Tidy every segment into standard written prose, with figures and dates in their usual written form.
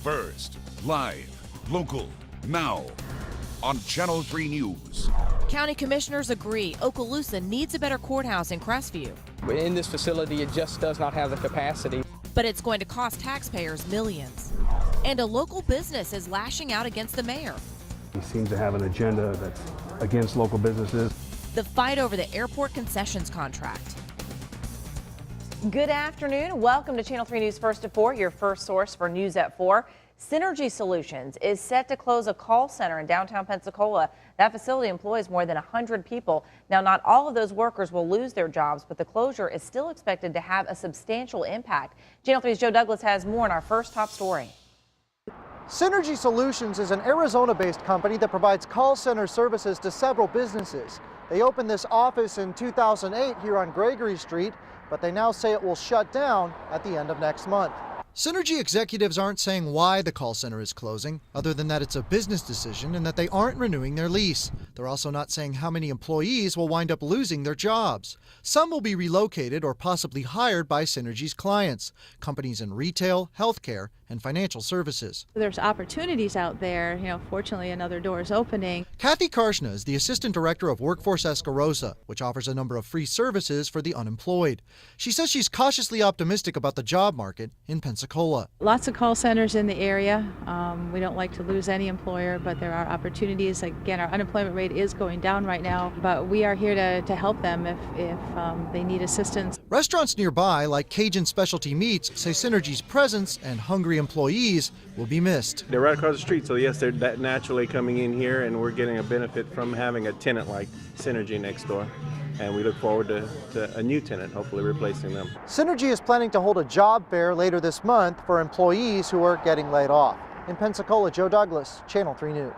First, live, local, now on Channel 3 News. County commissioners agree Okaloosa needs a better courthouse in Crestview. In this facility, it just does not have the capacity. But it's going to cost taxpayers millions. And a local business is lashing out against the mayor. He seems to have an agenda that's against local businesses. The fight over the airport concessions contract. Good afternoon. Welcome to Channel 3 News First at 4, your first source for news at 4. Synergy Solutions is set to close a call center in downtown Pensacola. That facility employs more than 100 people. Now, not all of those workers will lose their jobs, but the closure is still expected to have a substantial impact. Channel 3's Joe Douglas has more in our first top story. Synergy Solutions is an Arizona-based company that provides call center services to several businesses. They opened this office in 2008 here on Gregory Street, but they now say it will shut down at the end of next month. Synergy executives aren't saying why the call center is closing, other than that it's a business decision and that they aren't renewing their lease. They're also not saying how many employees will wind up losing their jobs. Some will be relocated or possibly hired by Synergy's clients, companies in retail, healthcare, and financial services. There's opportunities out there. Fortunately, another door is opening. Kathy Karshna is the assistant director of Workforce Escarosa, which offers a number of free services for the unemployed. She says she's cautiously optimistic about the job market in Pensacola. Lots of call centers in the area. We don't like to lose any employer, but there are opportunities. Again, our unemployment rate is going down right now, but we are here to help them if they need assistance. Restaurants nearby, like Cajun Specialty Meats, say Synergy's presence and hungry employees will be missed. They're right across the street, so yes, they're naturally coming in here, and we're getting a benefit from having a tenant like Synergy next door. And we look forward to a new tenant, hopefully replacing them. Synergy is planning to hold a job fair later this month for employees who are getting laid off. In Pensacola, Joe Douglas, Channel 3 News.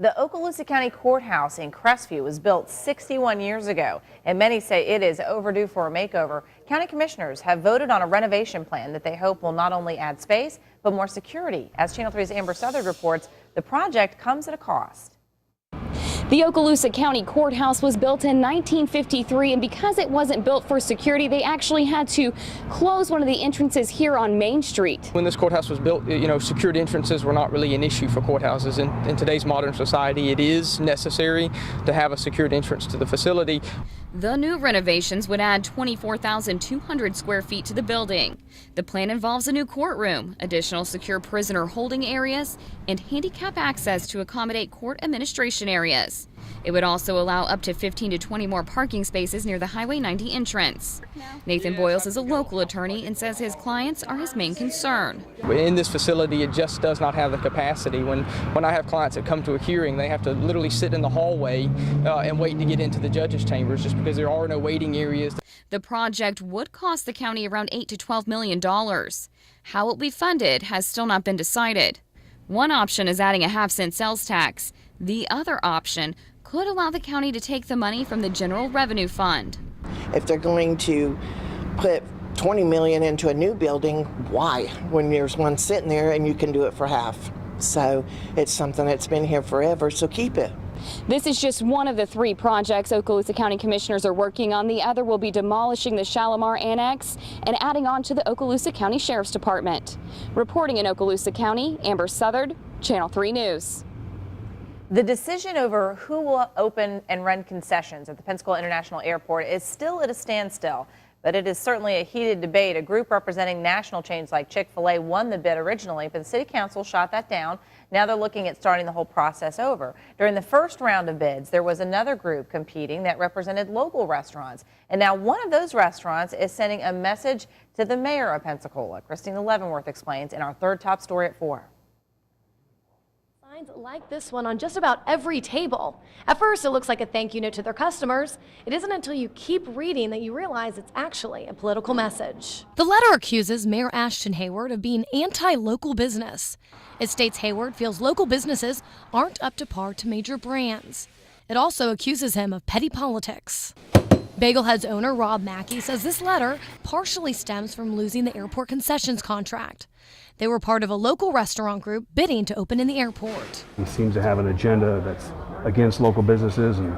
The Okaloosa County Courthouse in Crestview was built 61 years ago, and many say it is overdue for a makeover. County commissioners have voted on a renovation plan that they hope will not only add space, but more security. As Channel 3's Amber Southard reports, the project comes at a cost. The Okaloosa County Courthouse was built in 1953, and because it wasn't built for security, they actually had to close one of the entrances here on Main Street. When this courthouse was built, secured entrances were not really an issue for courthouses. In today's modern society, it is necessary to have a secured entrance to the facility. The new renovations would add 24,200 square feet to the building. The plan involves a new courtroom, additional secure prisoner holding areas, and handicap access to accommodate court administration areas. It would also allow up to 15 to 20 more parking spaces near the Highway 90 entrance. Nathan Boyles is a local attorney and says his clients are his main concern. In this facility, it just does not have the capacity. When I have clients that come to a hearing, they have to literally sit in the hallway and wait to get into the judge's chambers just because there are no waiting areas. The project would cost the county around $8 to $12 million. How it will be funded has still not been decided. One option is adding a half-cent sales tax. The other option could allow the county to take the money from the General Revenue Fund. If they're going to put $20 million into a new building, why? When there's one sitting there and you can do it for half. So it's something that's been here forever, so keep it. This is just one of the 3 projects Okaloosa County commissioners are working on. The other will be demolishing the Shalimar Annex and adding on to the Okaloosa County Sheriff's Department. Reporting in Okaloosa County, Amber Southard, Channel 3 News. The decision over who will open and run concessions at the Pensacola International Airport is still at a standstill, but it is certainly a heated debate. A group representing national chains like Chick-fil-A won the bid originally, but the city council shot that down. Now they're looking at starting the whole process over. During the first round of bids, there was another group competing that represented local restaurants. And now one of those restaurants is sending a message to the mayor of Pensacola. Christina Leavenworth explains in our third top story at 4. Signs like this one on just about every table. At first, it looks like a thank you note to their customers. It isn't until you keep reading that you realize it's actually a political message. The letter accuses Mayor Ashton Hayward of being anti-local business. It states Hayward feels local businesses aren't up to par to major brands. It also accuses him of petty politics. Bagelhead's owner Rob Mackey says this letter partially stems from losing the airport concessions contract. They were part of a local restaurant group bidding to open in the airport. He seems to have an agenda that's against local businesses, and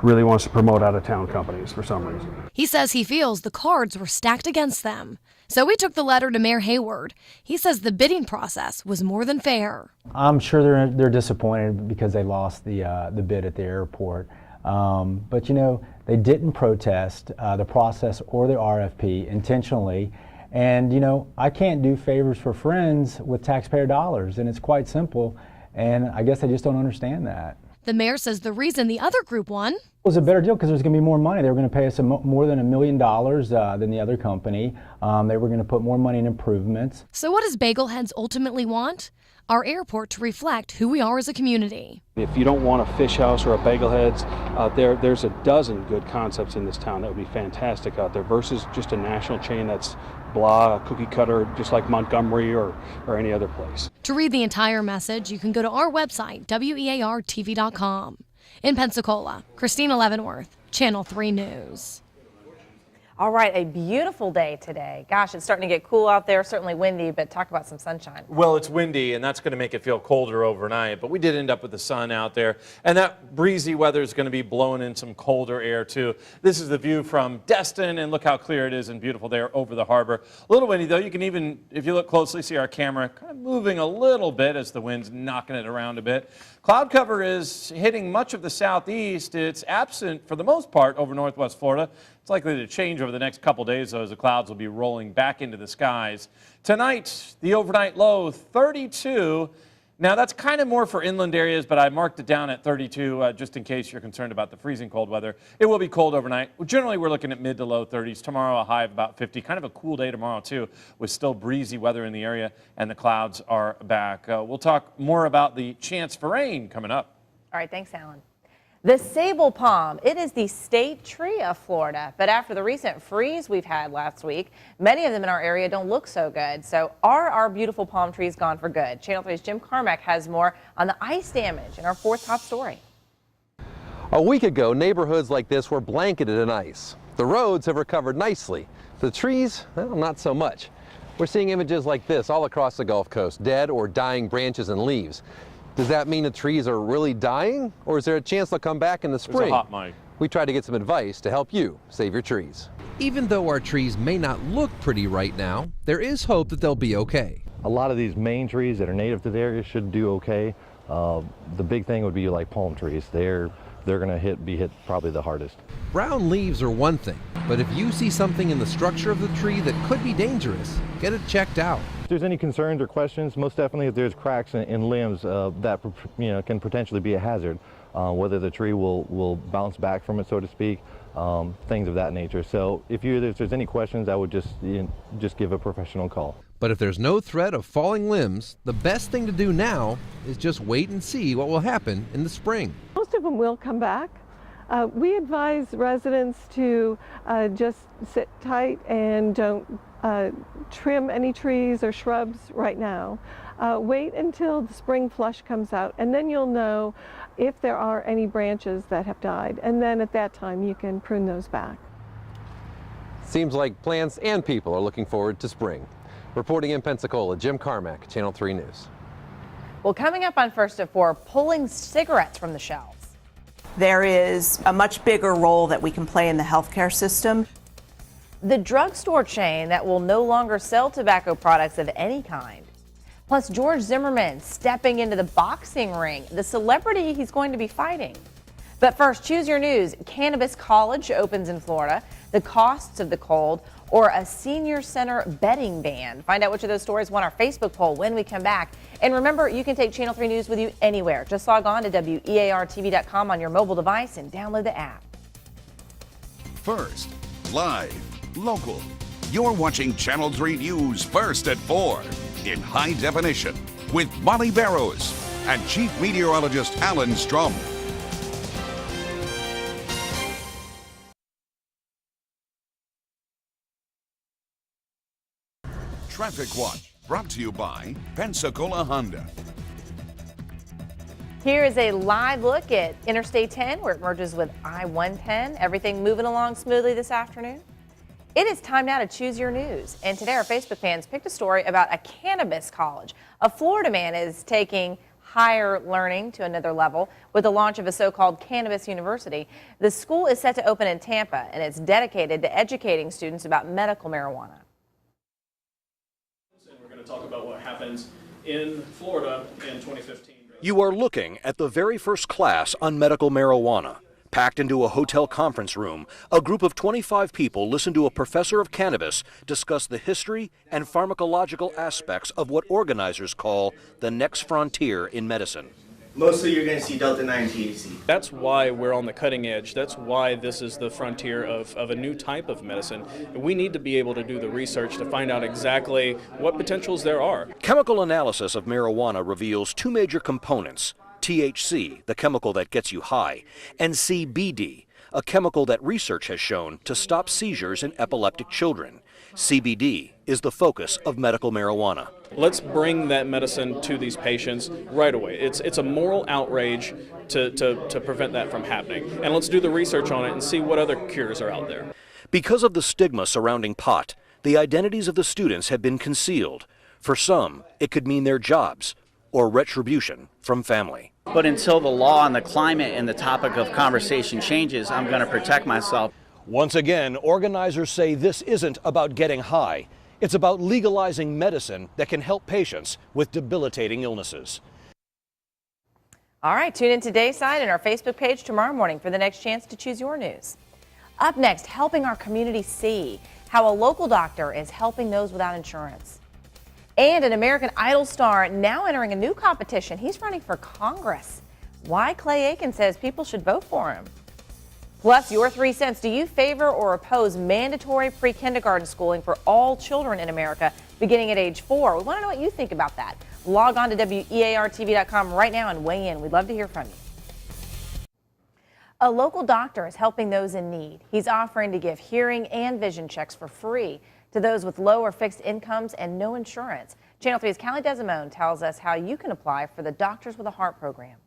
really wants to promote out-of-town companies for some reason. He says he feels the cards were stacked against them. So we took the letter to Mayor Hayward. He says the bidding process was more than fair. I'm sure they're disappointed because they lost the bid at the airport. But you know, they didn't protest the process or the RFP intentionally. And you know, I can't do favors for friends with taxpayer dollars, and it's quite simple. And I guess they just don't understand that. The mayor says the reason the other group won It was a better deal because there's going to be more money. They were going to pay us more than $1 million than the other company. They were going to put more money in improvements. So what does Bagelheads ultimately want? Our airport to reflect who we are as a community. If you don't want a fish house or a Bagelheads out there, there's a dozen good concepts in this town that would be fantastic out there versus just a national chain that's blah, cookie cutter, just like Montgomery or any other place. To read the entire message, you can go to our website, weartv.com. In Pensacola, Christina Leavenworth, Channel 3 News. All right, a beautiful day today. Gosh, it's starting to get cool out there, certainly windy, but talk about some sunshine. Well, it's windy, and that's going to make it feel colder overnight, but we did end up with the sun out there, and that breezy weather is going to be blowing in some colder air, too. This is the view from Destin, and look how clear it is and beautiful there over the harbor. A little windy, though. You can even, if you look closely, see our camera kind of moving a little bit as the wind's knocking it around a bit. Cloud cover is hitting much of the southeast. It's absent, for the most part, over northwest Florida. It's likely to change over the next couple days, though, as the clouds will be rolling back into the skies. Tonight, the overnight low, 32. Now, that's kind of more for inland areas, but I marked it down at 32 just in case you're concerned about the freezing cold weather. It will be cold overnight. Generally, we're looking at mid to low 30s. Tomorrow, a high of about 50. Kind of a cool day tomorrow, too, with still breezy weather in the area, and the clouds are back. We'll talk more about the chance for rain coming up. All right, thanks, Alan. The sable palm, it is the state tree of Florida, but after the recent freeze we've had last week, many of them in our area don't look so good. So are our beautiful palm trees gone for good? Channel 3's Jim Carmack has more on the ice damage in our fourth top story. A week ago, neighborhoods like this were blanketed in ice. The roads have recovered nicely. The trees, well, not so much. We're seeing images like this all across the Gulf Coast, dead or dying branches and leaves. Does that mean the trees are really dying, or is there a chance they'll come back in the spring? There's a hot mic. We tried to get some advice to help you save your trees. Even though our trees may not look pretty right now, there is hope that they'll be okay. A lot of these main trees that are native to the area should do okay. The big thing would be like palm trees. They're going to be hit probably the hardest. Brown leaves are one thing, but if you see something in the structure of the tree that could be dangerous, get it checked out. If there's any concerns or questions, most definitely if there's cracks in limbs, that can potentially be a hazard. Whether the tree will bounce back from it, so to speak, things of that nature. So if there's any questions, I would just give a professional call. But if there's no threat of falling limbs, the best thing to do now is just wait and see what will happen in the spring. Most of them will come back. We advise residents to just sit tight and don't trim any trees or shrubs right now. Wait until the spring flush comes out, and then you'll know if there are any branches that have died, and then at that time you can prune those back. Seems like plants and people are looking forward to spring. Reporting in Pensacola, Jim Carmack, Channel 3 News. Well, coming up on First at 4, pulling cigarettes from the shelves. There is a much bigger role that we can play in the healthcare system. The drugstore chain that will no longer sell tobacco products of any kind. Plus, George Zimmerman stepping into the boxing ring, the celebrity he's going to be fighting. But first, choose your news. Cannabis College opens in Florida, the costs of the cold, or a senior center betting ban. Find out which of those stories won our Facebook poll when we come back. And remember, you can take Channel 3 News with you anywhere. Just log on to weartv.com on your mobile device and download the app. First, live, local. You're watching Channel 3 News First at 4 in high definition with Molly Barrows and Chief Meteorologist Alan Strom. Traffic Watch, brought to you by Pensacola Honda. Here is a live look at Interstate 10, where it merges with I-110. Everything moving along smoothly this afternoon. It is time now to choose your news. And today our Facebook fans picked a story about a cannabis college. A Florida man is taking higher learning to another level with the launch of a so-called cannabis university. The school is set to open in Tampa, and it's dedicated to educating students about medical marijuana. And we're going to talk about what happens in Florida in 2015. You are looking at the very first class on medical marijuana. Packed into a hotel conference room, a group of 25 people listen to a professor of cannabis discuss the history and pharmacological aspects of what organizers call the next frontier in medicine. Mostly you're going to see Delta-9 THC. That's why we're on the cutting edge. That's why this is the frontier of a new type of medicine. We need to be able to do the research to find out exactly what potentials there are. Chemical analysis of marijuana reveals two major components: THC, the chemical that gets you high, and CBD, a chemical that research has shown to stop seizures in epileptic children. CBD is the focus of medical marijuana. Let's bring that medicine to these patients right away. It's a moral outrage to prevent that from happening. And let's do the research on it and see what other cures are out there. Because of the stigma surrounding pot, the identities of the students have been concealed. For some, it could mean their jobs or retribution from family. But until the law and the climate and the topic of conversation changes, I'm going to protect myself. Once again, organizers say this isn't about getting high. It's about legalizing medicine that can help patients with debilitating illnesses. All right, tune in to Dayside and our Facebook page tomorrow morning for the next chance to choose your news. Up next, helping our community see how a local doctor is helping those without insurance. And an American Idol star now entering a new competition. He's running for Congress. Why Clay Aiken says people should vote for him. Plus, your 3 cents. Do you favor or oppose mandatory pre-kindergarten schooling for all children in America beginning at age 4? We want to know what you think about that. Log on to WEARTV.com right now and weigh in. We'd love to hear from you. A local doctor is helping those in need. He's offering to give hearing and vision checks for free to those with low or fixed incomes and no insurance. Channel 3's Callie Desimone tells us how you can apply for the Doctors with a Heart program.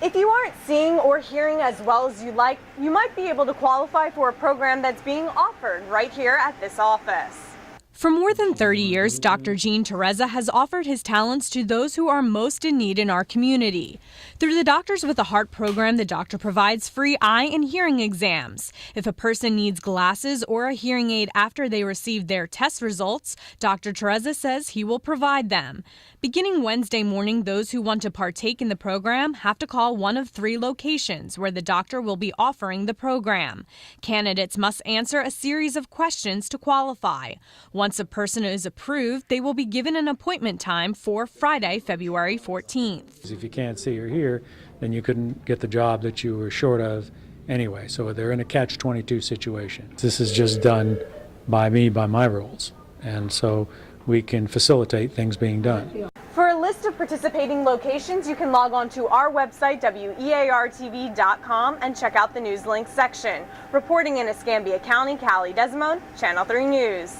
If you aren't seeing or hearing as well as you'd like, you might be able to qualify for a program that's being offered right here at this office. For more than 30 years, Dr. Jean Teresa has offered his talents to those who are most in need in our community. Through the Doctors with a Heart program, the doctor provides free eye and hearing exams. If a person needs glasses or a hearing aid after they receive their test results, Dr. Teresa says he will provide them. Beginning Wednesday morning, those who want to partake in the program have to call one of 3 locations where the doctor will be offering the program. Candidates must answer a series of questions to qualify. Once a person is approved, they will be given an appointment time for Friday, February 14th. If you can't see or hear, then you couldn't get the job that you were short of anyway. So they're in a catch-22 situation. This is just done by me, by my rules. And so we can facilitate things being done. For a list of participating locations, you can log on to our website, WEARTV.com, and check out the news links section. Reporting in Escambia County, Callie Desimone, Channel 3 News.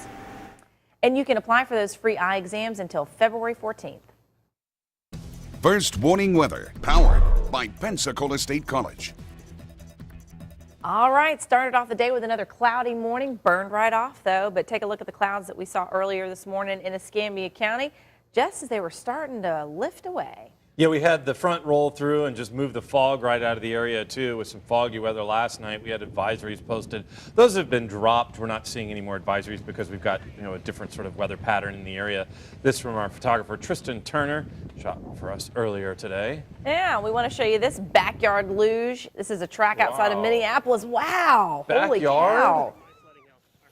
And you can apply for those free eye exams until February 14th. First warning weather, powered by Pensacola State College. All right, started off the day with another cloudy morning, burned right off though, but take a look at the clouds that we saw earlier this morning in Escambia County, just as they were starting to lift away. Yeah, we had the front roll through and just move the fog right out of the area too with some foggy weather last night. We had advisories posted. Those have been dropped. We're not seeing any more advisories because we've got a different sort of weather pattern in the area. This from our photographer Tristan Turner, shot for us earlier today. Yeah, we want to show you this backyard luge. This is a track outside of Minneapolis. Wow, holy cow.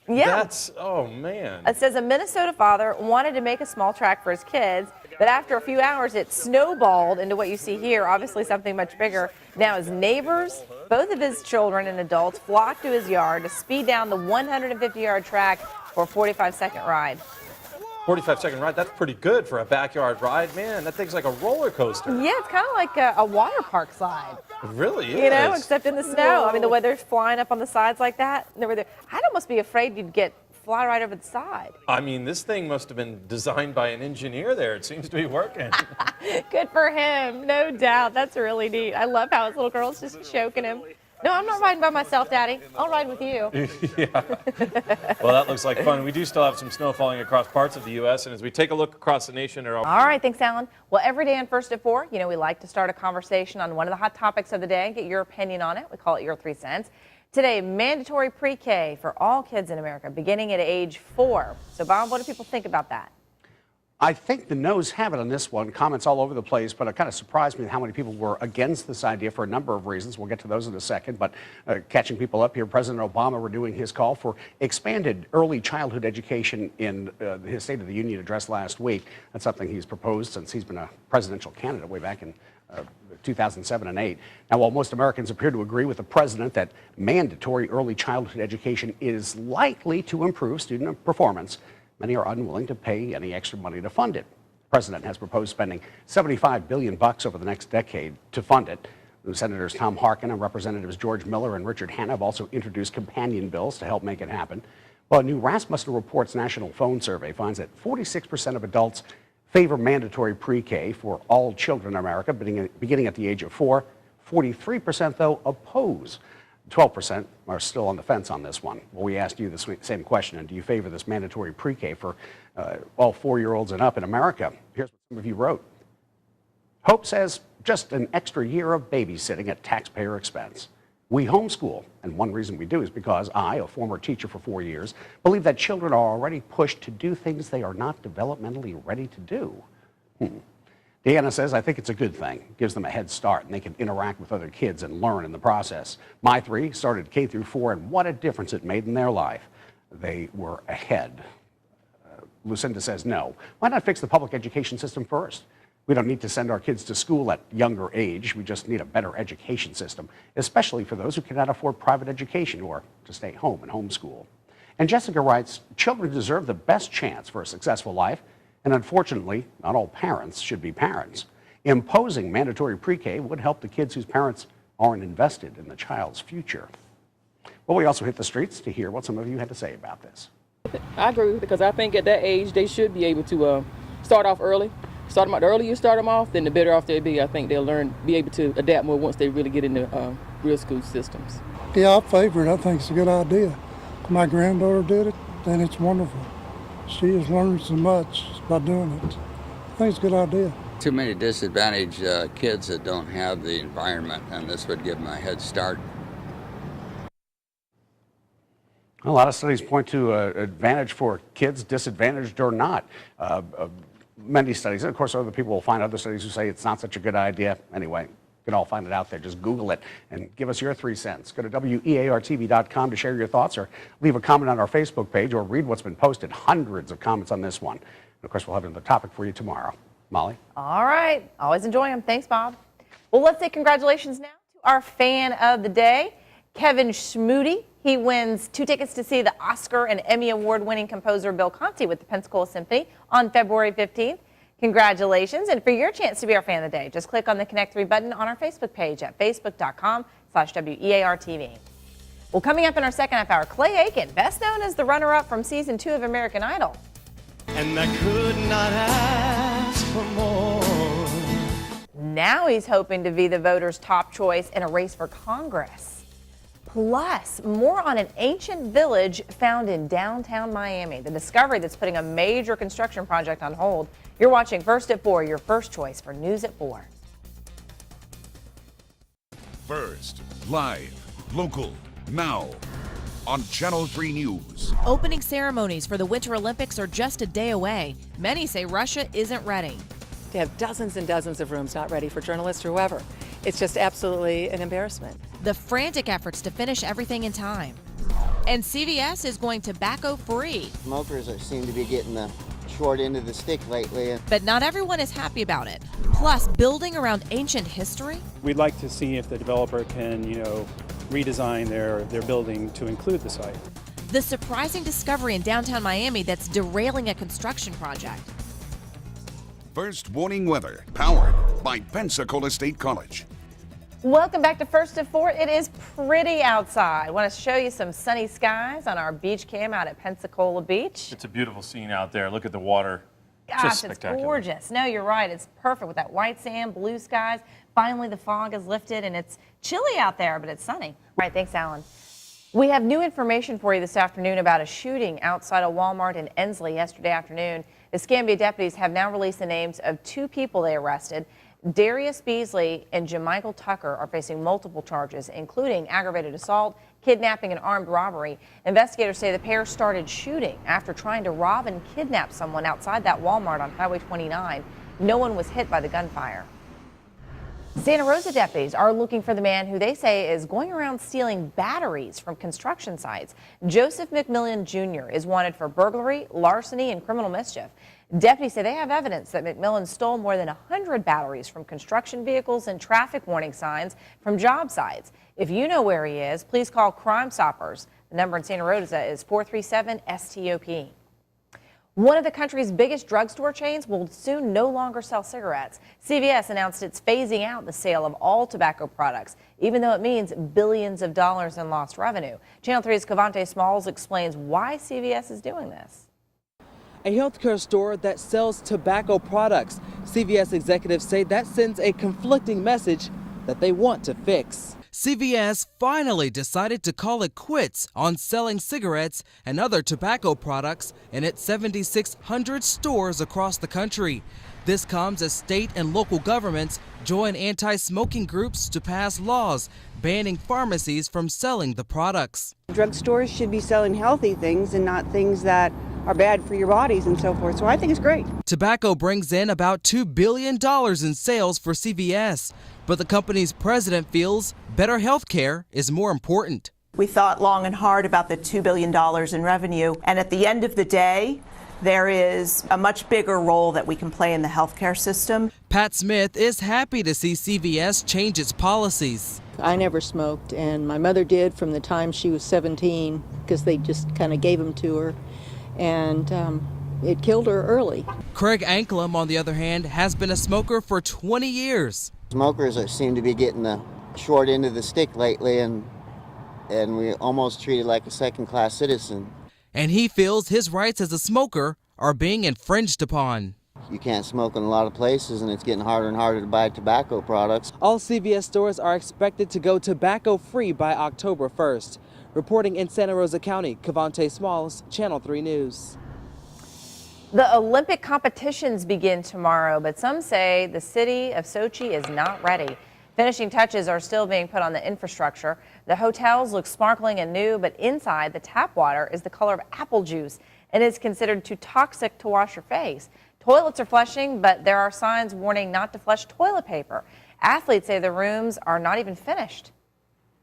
Yeah. That's, oh man. It says a Minnesota father wanted to make a small track for his kids, but after a few hours it snowballed into what you see here, obviously something much bigger. Now his neighbors, both of his children and adults, flocked to his yard to speed down the 150-yard track for a 45-second ride. 45-second ride, that's pretty good for a backyard ride. Man, that thing's like a roller coaster. Yeah, it's kind of like a water park slide. It really is. You know, except in the snow. I mean, the weather's flying up on the sides like that. I'd almost be afraid you'd fly right over the side. I mean, this thing must have been designed by an engineer there. It seems to be working. Good for him, no doubt. That's really neat. I love how his little girl's just choking him. No, I'm not riding by myself, Daddy. I'll ride with you. Yeah. Well, that looks like fun. We do still have some snow falling across parts of the U.S., and as we take a look across the nation, there are... All right, thanks, Alan. Well, every day on First at 4, you know, we like to start a conversation on one of the hot topics of the day and get your opinion on it. We call it Your 3 Cents. Today, mandatory pre-K for all kids in America, beginning at age 4. So, Bob, what do people think about that? I think the no's have it on this one. Comments all over the place, but it kind of surprised me how many people were against this idea for a number of reasons. We'll get to those in a second, but catching people up here, President Obama renewing his call for expanded early childhood education in his State of the Union address last week. That's something he's proposed since he's been a presidential candidate way back in 2007 and 8. Now, while most Americans appear to agree with the president that mandatory early childhood education is likely to improve student performance, many are unwilling to pay any extra money to fund it. The president has proposed spending $75 billion over the next decade to fund it. Senators Tom Harkin and Representatives George Miller and Richard Hanna have also introduced companion bills to help make it happen. Well, a new Rasmussen Reports national phone survey finds that 46% of adults favor mandatory pre-K for all children in America beginning at the age of 4. 43%, though, oppose. 12% are still on the fence on this one. Well, we asked you the same question, and do you favor this mandatory pre-K for all 4-year-olds and up in America? Here's what some of you wrote. Hope says, just an extra year of babysitting at taxpayer expense. We homeschool, and one reason we do is because I, a former teacher for 4 years, believe that children are already pushed to do things they are not developmentally ready to do. Deanna says, I think it's a good thing. It gives them a head start, and they can interact with other kids and learn in the process. My 3 started K through 4, and what a difference it made in their life. They were ahead. Lucinda says, no. Why not fix the public education system first? We don't need to send our kids to school at younger age. We just need a better education system, especially for those who cannot afford private education or to stay home and homeschool. And Jessica writes, children deserve the best chance for a successful life. And unfortunately, not all parents should be parents. Imposing mandatory pre-K would help the kids whose parents aren't invested in the child's future. Well, we also hit the streets to hear what some of you had to say about this. I agree with it because I think at that age they should be able to start off early. Start them out. The earlier you start them off, then the better off they'll be. I think they'll be able to adapt more once they really get into real school systems. Yeah, I favor it. I think it's a good idea. My granddaughter did it, and it's wonderful. She has learned so much by doing it. I think it's a good idea. Too many disadvantaged kids that don't have the environment, and this would give them a head start. A lot of studies point to advantage for kids, disadvantaged or not. Many studies, and of course other people will find other studies who say it's not such a good idea. Anyway, you can all find it out there. Just Google it and give us your 3 cents. Go to WEARTV.com to share your thoughts or leave a comment on our Facebook page or read what's been posted. Hundreds of comments on this one. And of course, we'll have another topic for you tomorrow. Molly? All right. Always enjoy them. Thanks, Bob. Well, let's say congratulations now to our fan of the day, Kevin Schmoody. He wins 2 tickets to see the Oscar and Emmy Award-winning composer Bill Conti with the Pensacola Symphony on February 15th. Congratulations. And for your chance to be our fan of the day, just click on the Connect 3 button on our Facebook page at facebook.com/WEARTV. Well, coming up in our second half hour, Clay Aiken, best known as the runner-up from Season 2 of American Idol. And I could not ask for more. Now he's hoping to be the voters' top choice in a race for Congress. Plus, more on an ancient village found in downtown Miami, the discovery that's putting a major construction project on hold. You're watching First at 4, your first choice for News at 4. First, live, local, now, on Channel 3 News. Opening ceremonies for the Winter Olympics are just a day away. Many say Russia isn't ready. They have dozens and dozens of rooms not ready for journalists or whoever. It's just absolutely an embarrassment. The frantic efforts to finish everything in time. And CVS is going tobacco-free. Smokers seem to be getting the short end of the stick lately. But not everyone is happy about it. Plus, building around ancient history. We'd like to see if the developer can, redesign their building to include the site. The surprising discovery in downtown Miami that's derailing a construction project. First warning weather, powered by Pensacola State College. Welcome back to First at 4. It is pretty outside. I want to show you some sunny skies on our beach cam out at Pensacola Beach. It's a beautiful scene out there. Look at the water. Gosh, just it's spectacular. gorgeous. No, you're right. It's perfect with that white sand, blue skies. Finally, the fog is lifted and it's chilly out there, but it's sunny. All right, thanks, Alan. We have new information for you this afternoon about a shooting outside a Walmart in Ensley yesterday afternoon. Escambia deputies have now released the names of 2 people they arrested. Darius Beasley and Jamichael Tucker are facing multiple charges, including aggravated assault, kidnapping, and armed robbery. Investigators say the pair started shooting after trying to rob and kidnap someone outside that Walmart on Highway 29. No one was hit by the gunfire. Santa Rosa deputies are looking for the man who they say is going around stealing batteries from construction sites. Joseph McMillan Jr. is wanted for burglary, larceny, and criminal mischief. Deputies say they have evidence that McMillan stole more than 100 batteries from construction vehicles and traffic warning signs from job sites. If you know where he is, please call Crime Stoppers. The number in Santa Rosa is 437-STOP. One of the country's biggest drugstore chains will soon no longer sell cigarettes. CVS announced it's phasing out the sale of all tobacco products, even though it means billions of dollars in lost revenue. Channel 3's Cavante Smalls explains why CVS is doing this. A healthcare store that sells tobacco products. CVS executives say that sends a conflicting message that they want to fix. CVS finally decided to call it quits on selling cigarettes and other tobacco products in its 7,600 stores across the country. This comes as state and local governments join anti-smoking groups to pass laws banning pharmacies from selling the products. Drugstores should be selling healthy things and not things that are bad for your bodies and so forth. So I think it's great. Tobacco brings in about $2 billion in sales for CVS, but the company's president feels better health care is more important. We thought long and hard about the $2 billion in revenue, and at the end of the day, there is a much bigger role that we can play in the healthcare system. Pat Smith is happy to see CVS change its policies. I never smoked, and my mother did from the time she was 17 because they just kind of gave them to her, and it killed her early. Craig Anklam, on the other hand, has been a smoker for 20 years. Smokers seem to be getting the short end of the stick lately, and we almost treated like a second-class citizen. And he feels his rights as a smoker are being infringed upon. You can't smoke in a lot of places, and it's getting harder and harder to buy tobacco products. All CVS stores are expected to go tobacco-free by October 1st. Reporting in Santa Rosa County, Cavante Smalls, Channel 3 News. The Olympic competitions begin tomorrow, but some say the city of Sochi is not ready. Finishing touches are still being put on the infrastructure. The hotels look sparkling and new, but inside, the tap water is the color of apple juice and is considered too toxic to wash your face. Toilets are flushing, but there are signs warning not to flush toilet paper. Athletes say the rooms are not even finished.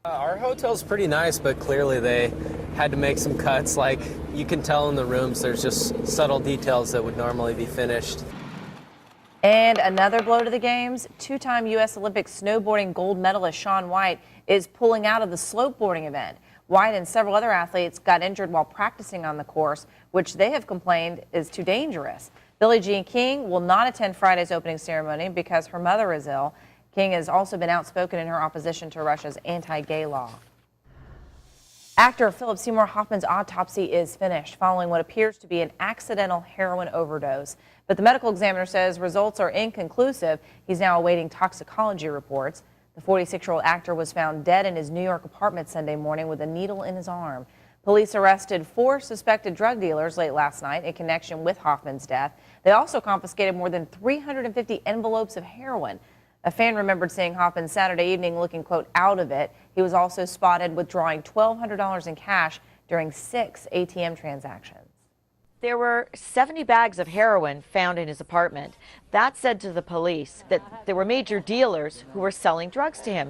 Our hotel's pretty nice, but clearly they had to make some cuts. Like you can tell in the rooms, there's just subtle details that would normally be finished. And another blow to the games. 2-time U.S. Olympic snowboarding gold medalist Shaun White is pulling out of the slopeboarding event. White and several other athletes got injured while practicing on the course, which they have complained is too dangerous. Billie Jean King will not attend Friday's opening ceremony because her mother is ill. King has also been outspoken in her opposition to Russia's anti-gay law. Actor Philip Seymour Hoffman's autopsy is finished following what appears to be an accidental heroin overdose. But the medical examiner says results are inconclusive. He's now awaiting toxicology reports. The 46-year-old actor was found dead in his New York apartment Sunday morning with a needle in his arm. Police arrested 4 suspected drug dealers late last night in connection with Hoffman's death. They also confiscated more than 350 envelopes of heroin. A fan remembered seeing Hoffman Saturday evening looking, quote, out of it. He was also spotted withdrawing $1,200 in cash during 6 ATM transactions. There were 70 bags of heroin found in his apartment. That said to the police that there were major dealers who were selling drugs to him.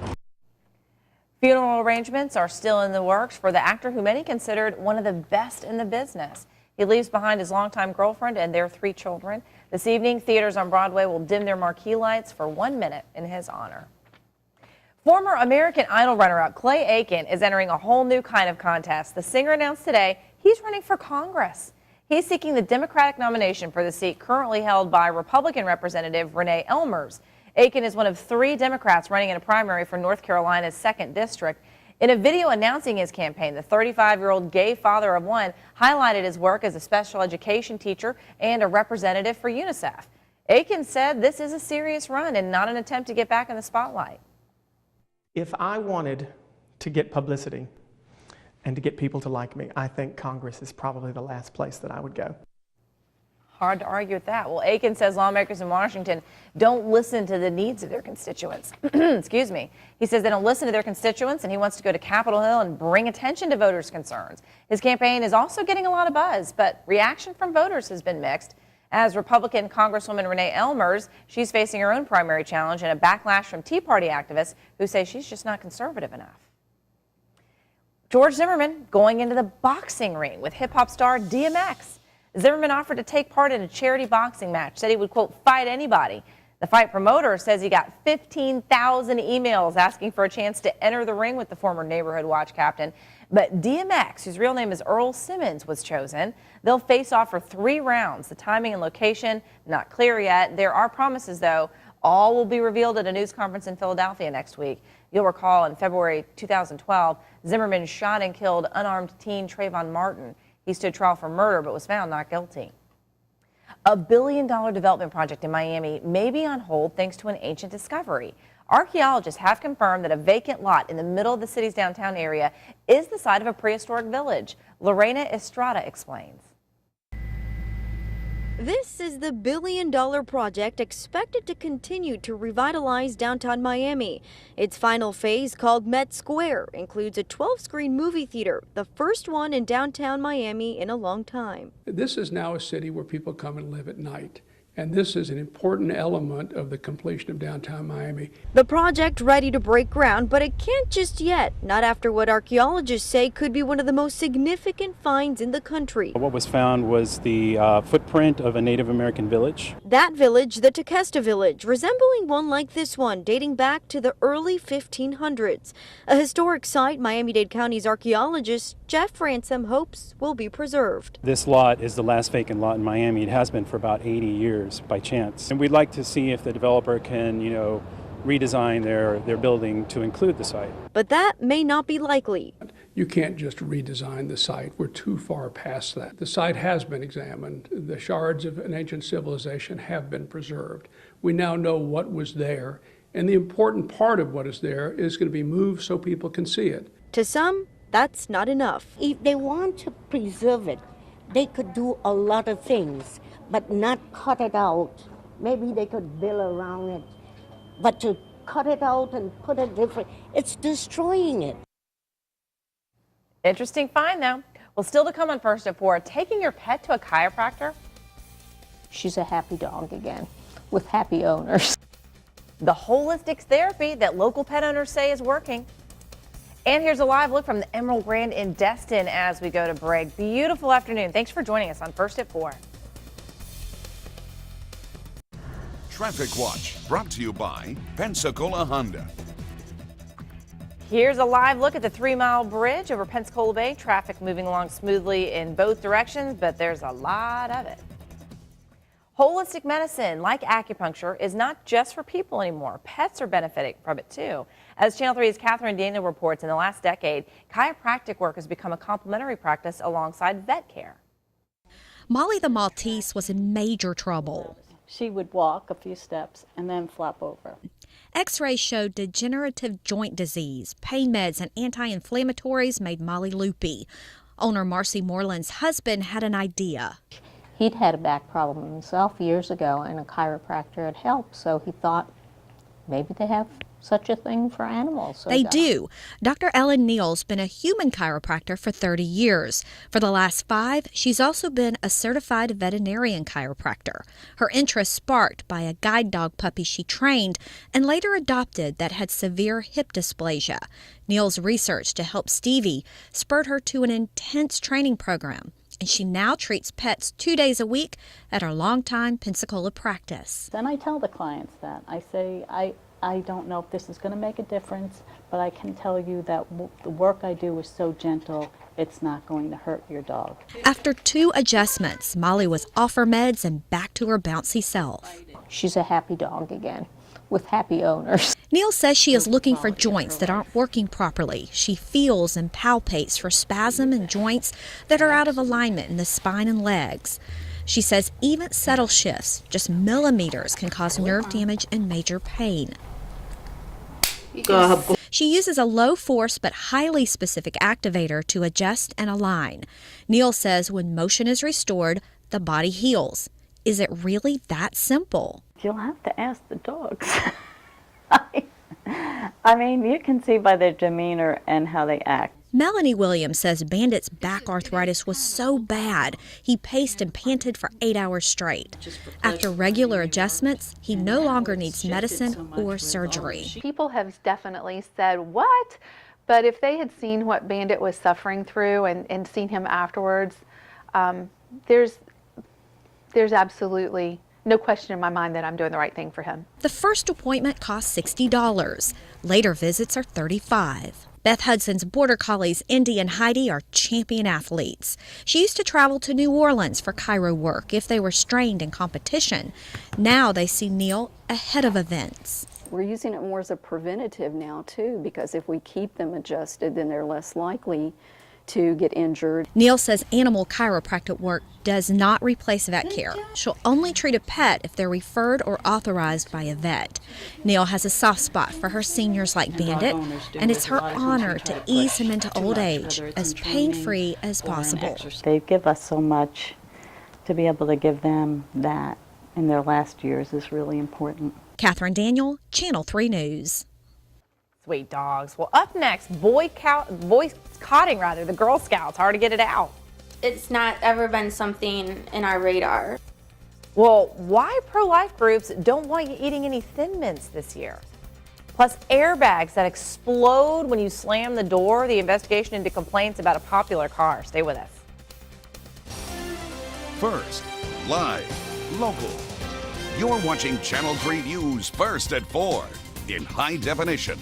Funeral arrangements are still in the works for the actor who many considered one of the best in the business. He leaves behind his longtime girlfriend and their 3 children. This evening, theaters on Broadway will dim their marquee lights for 1 minute in his honor. Former American Idol runner-up Clay Aiken is entering a whole new kind of contest. The singer announced today he's running for Congress. He's seeking the Democratic nomination for the seat currently held by Republican Representative Renee Elmers. Aiken is one of 3 Democrats running in a primary for North Carolina's 2nd District. In a video announcing his campaign, the 35-year-old gay father of 1 highlighted his work as a special education teacher and a representative for UNICEF. Aiken said this is a serious run and not an attempt to get back in the spotlight. If I wanted to get publicity and to get people to like me, I think Congress is probably the last place that I would go. Hard to argue with that. Well, Aiken says lawmakers in Washington don't listen to the needs of their constituents. Excuse me. He says they don't listen to their constituents, and he wants to go to Capitol Hill and bring attention to voters' concerns. His campaign is also getting a lot of buzz, but reaction from voters has been mixed. As Republican Congresswoman Renee Elmers, she's facing her own primary challenge and a backlash from Tea Party activists who say she's just not conservative enough. George Zimmerman going into the boxing ring with hip-hop star DMX. Zimmerman offered to take part in a charity boxing match, said he would, quote, fight anybody. The fight promoter says he got 15,000 emails asking for a chance to enter the ring with the former Neighborhood Watch captain. But DMX, whose real name is Earl Simmons, was chosen. They'll face off for 3 rounds. The timing and location, not clear yet. There are promises, though. All will be revealed at a news conference in Philadelphia next week. You'll recall in February 2012, Zimmerman shot and killed unarmed teen Trayvon Martin. He stood trial for murder but was found not guilty. A $1 billion development project in Miami may be on hold thanks to an ancient discovery. Archaeologists have confirmed that a vacant lot in the middle of the city's downtown area is the site of a prehistoric village. Lorena Estrada explains. This is the $1 billion project expected to continue to revitalize downtown Miami. Its final phase, called Met Square, includes a 12-screen movie theater, the first one in downtown Miami in a long time. This is now a city where people come and live at night. And this is an important element of the completion of downtown Miami. The project ready to break ground, but it can't just yet, not after what archaeologists say could be one of the most significant finds in the country. What was found was the footprint of a Native American village. That village, the Tequesta village, resembling one like this one, dating back to the early 1500s. A historic site Miami-Dade County's archaeologist Jeff Ransom hopes will be preserved. This lot is the last vacant lot in Miami. It has been for about 80 years. By chance. And we'd like to see if the developer can, redesign their building to include the site. But that may not be likely. You can't just redesign the site. We're too far past that. The site has been examined. The shards of an ancient civilization have been preserved. We now know what was there, and the important part of what is there is going to be moved so people can see it. To some, that's not enough. If they want to preserve it, they could do a lot of things, but not cut it out. Maybe they could build around it, but to cut it out and put it different, it's destroying it. Interesting find, though. Well, still to come on First at 4, taking your pet to a chiropractor. She's a happy dog again, with happy owners. The holistic therapy that local pet owners say is working. And here's a live look from the Emerald Grand in Destin as we go to break. Beautiful afternoon. Thanks for joining us on First at 4. Traffic Watch, brought to you by Pensacola Honda. Here's a live look at the 3-mile bridge over Pensacola Bay. Traffic moving along smoothly in both directions, but there's a lot of it. Holistic medicine, like acupuncture, is not just for people anymore. Pets are benefiting from it, too. As Channel 3's Catherine Daniel reports, in the last decade, chiropractic work has become a complementary practice alongside vet care. Molly the Maltese was in major trouble. She would walk a few steps and then flop over. X-rays showed degenerative joint disease. Pain meds and anti-inflammatories made Molly loopy. Owner Marcy Moreland's husband had an idea. He'd had a back problem himself years ago, and a chiropractor had helped, so he thought maybe they have such a thing for animals. So they do. Dr. Ellen Neal's been a human chiropractor for 30 years. For the last 5, she's also been a certified veterinarian chiropractor. Her interest sparked by a guide dog puppy she trained and later adopted that had severe hip dysplasia. Neal's research to help Stevie spurred her to an intense training program, and she now treats pets 2 days a week at her longtime Pensacola practice. Then I tell the clients that. I say, I don't know if this is going to make a difference, but I can tell you that the work I do is so gentle, it's not going to hurt your dog. After 2 adjustments, Molly was off her meds and back to her bouncy self. She's a happy dog again, with happy owners. Neal says she is looking for joints that aren't working properly. She feels and palpates for spasm in joints that are out of alignment in the spine and legs. She says even subtle shifts, just millimeters, can cause nerve damage and major pain. She uses a low-force but highly specific activator to adjust and align. Neil says when motion is restored, the body heals. Is it really that simple? You'll have to ask the dogs. I mean, you can see by their demeanor and how they act. Melanie Williams says Bandit's back arthritis was so bad, he paced and panted for 8 hours straight. After regular adjustments, he no longer needs medicine or surgery. People have definitely said, what? But if they had seen what Bandit was suffering through and seen him afterwards, there's absolutely no question in my mind that I'm doing the right thing for him. The first appointment costs $60. Later visits are $35. Beth Hudson's Border Collies Indy and Heidi are champion athletes. She used to travel to New Orleans for chiro work if they were strained in competition. Now they see Neil ahead of events. We're using it more as a preventative now too, because if we keep them adjusted, then they're less likely to get injured. Neil says animal chiropractic work does not replace vet care. She'll only treat a pet if they're referred or authorized by a vet. Neil has a soft spot for her seniors like Bandit, and it's her honor to ease him into old age as pain-free as possible. They give us so much. To be able to give them that in their last years is really important. Catherine Daniel, Channel 3 News. Sweet dogs. Well, up next, boycotting the Girl Scouts. Hard to get it out. It's not ever been something in our radar. Well, why pro-life groups don't want you eating any Thin Mints this year? Plus, airbags that explode when you slam the door. The investigation into complaints about a popular car. Stay with us. First, live, local. You're watching Channel 3 News first at 4 in high definition.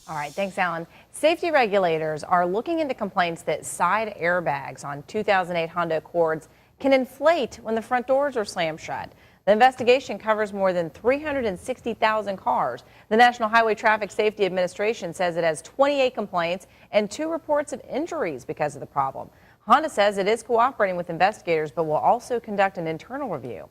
All right, thanks, Alan. Safety regulators are looking into complaints that side airbags on 2008 Honda Accords can inflate when the front doors are slammed shut. The investigation covers more than 360,000 cars. The National Highway Traffic Safety Administration says it has 28 complaints and 2 reports of injuries because of the problem. Honda says it is cooperating with investigators, but will also conduct an internal review.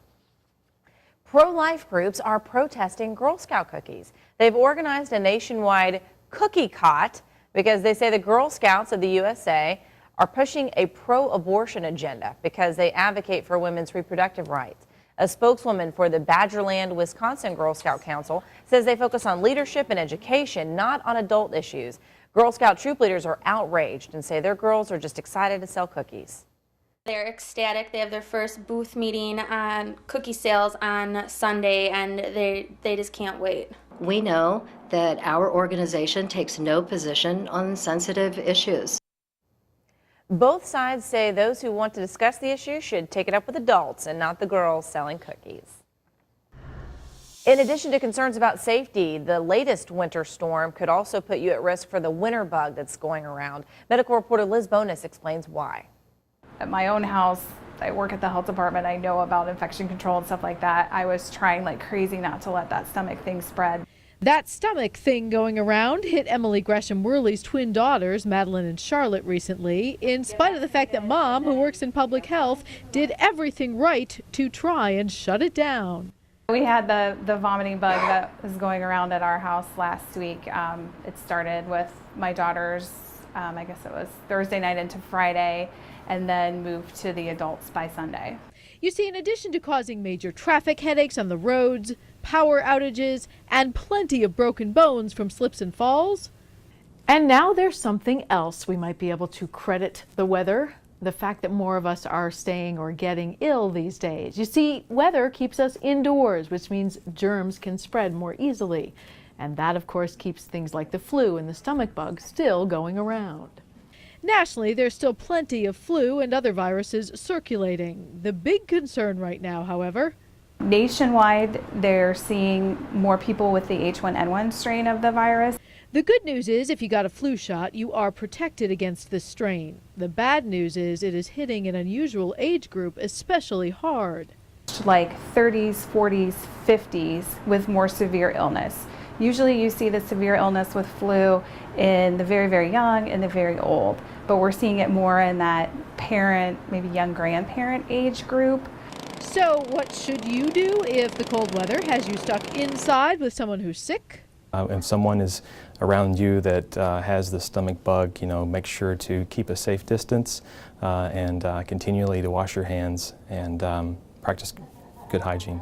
Pro-life groups are protesting Girl Scout cookies. They've organized a nationwide cookie cot because they say the Girl Scouts of the USA are pushing a pro-abortion agenda because they advocate for women's reproductive rights. A spokeswoman for the Badgerland, Wisconsin Girl Scout Council says they focus on leadership and education, not on adult issues. Girl Scout troop leaders are outraged and say their girls are just excited to sell cookies. They're ecstatic. They have their first booth meeting on cookie sales on Sunday, and they just can't wait. We know that our organization takes no position on sensitive issues. Both sides say those who want to discuss the issue should take it up with adults and not the girls selling cookies. In addition to concerns about safety, the latest winter storm could also put you at risk for the winter bug that's going around. Medical reporter Liz Bonus explains why. At my own house, I work at the health department. I know about infection control and stuff like that. I was trying like crazy not to let that stomach thing spread. That stomach thing going around hit Emily Gresham Worley's twin daughters, Madeline and Charlotte, recently, in spite of the fact that Mom, who works in public health, did everything right to try and shut it down. We had the vomiting bug that was going around at our house last week. It started with my daughters, I guess it was Thursday night into Friday, and then moved to the adults by Sunday. You see, in addition to causing major traffic headaches on the roads, power outages, and plenty of broken bones from slips and falls. And now there's something else we might be able to credit the weather. The fact that more of us are staying or getting ill these days. You see, weather keeps us indoors, which means germs can spread more easily. And that, of course, keeps things like the flu and the stomach bug still going around. Nationally, there's still plenty of flu and other viruses circulating. The big concern right now, however, nationwide, they're seeing more people with the H1N1 strain of the virus. The good news is if you got a flu shot, you are protected against this strain. The bad news is it is hitting an unusual age group especially hard. Like 30s, 40s, 50s with more severe illness. Usually you see the severe illness with flu in the very, very young and the very old, but we're seeing it more in that parent, maybe young grandparent age group. So what should you do if the cold weather has you stuck inside with someone who's sick? If someone is around you that has the stomach bug, make sure to keep a safe distance and continually to wash your hands and practice good hygiene.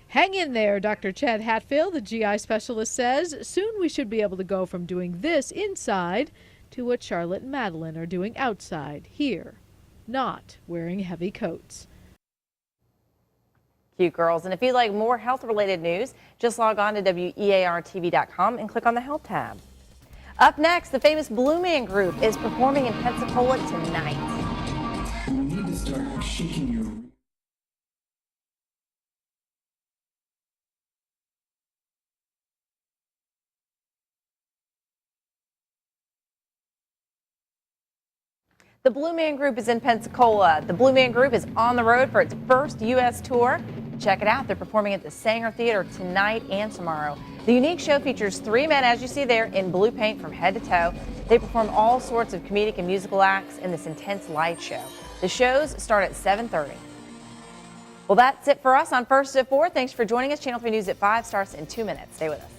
Hang in there, Dr. Chad Hatfield, the GI specialist, says. Soon we should be able to go from doing this inside to what Charlotte and Madeline are doing outside here, not wearing heavy coats. Cute girls. And if you'd like more health-related news, just log on to WEARTV.com and click on the Health tab. Up next, the famous Blue Man Group is performing in Pensacola tonight. You need to start shaking your... The Blue Man Group is in Pensacola. The Blue Man Group is on the road for its first U.S. tour. Check it out. They're performing at the Sanger Theater tonight and tomorrow. The unique show features 3 men, as you see there, in blue paint from head to toe. They perform all sorts of comedic and musical acts in this intense light show. The shows start at 7:30. Well, that's it for us on First at 4. Thanks for joining us. Channel 3 News at 5 starts in 2 minutes. Stay with us.